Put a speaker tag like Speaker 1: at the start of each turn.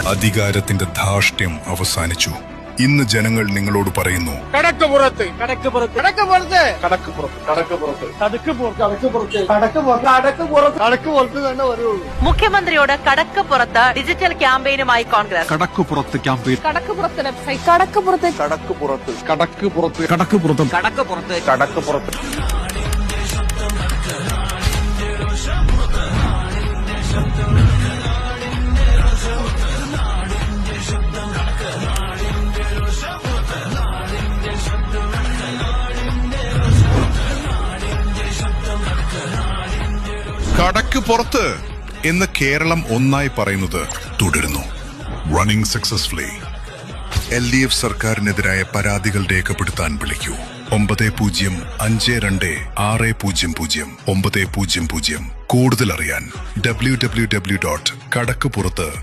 Speaker 1: അധികാരത്തിന്റെ ധാർഷ്ട്യം അവസാനിച്ചു. ഇന്ന് ജനങ്ങൾ നിങ്ങളോട് പറയുന്നു,
Speaker 2: മുഖ്യമന്ത്രിയോട് കടക്കുപുറത്ത് ഡിജിറ്റൽ ക്യാമ്പയിനുമായി കോൺഗ്രസ്.
Speaker 3: കടക്കുപുറത്ത് ക്യാമ്പയിൻ.
Speaker 2: കടക്കുപുറത്ത് വെബ്സൈറ്റ്. കടക്കുപുറത്ത്.
Speaker 3: കടക്കുപുറത്ത്. കടക്കുപുറത്ത്. കടക്കുപുറത്ത്.
Speaker 2: കടക്കുപുറത്ത്.
Speaker 3: കടക്കുപുറത്ത്.
Speaker 1: കടക്ക് പുറത്ത് എന്ന് കേരളം ഒന്നായി പറയുന്നത് തുടരുന്നു. Running successfully. LDF സർക്കാരിനെതിരായ പരാതികൾ രേഖപ്പെടുത്താൻ വിളിക്കൂ 90526000 900. കൂടുതൽ അറിയാൻ www.kadakuppurathu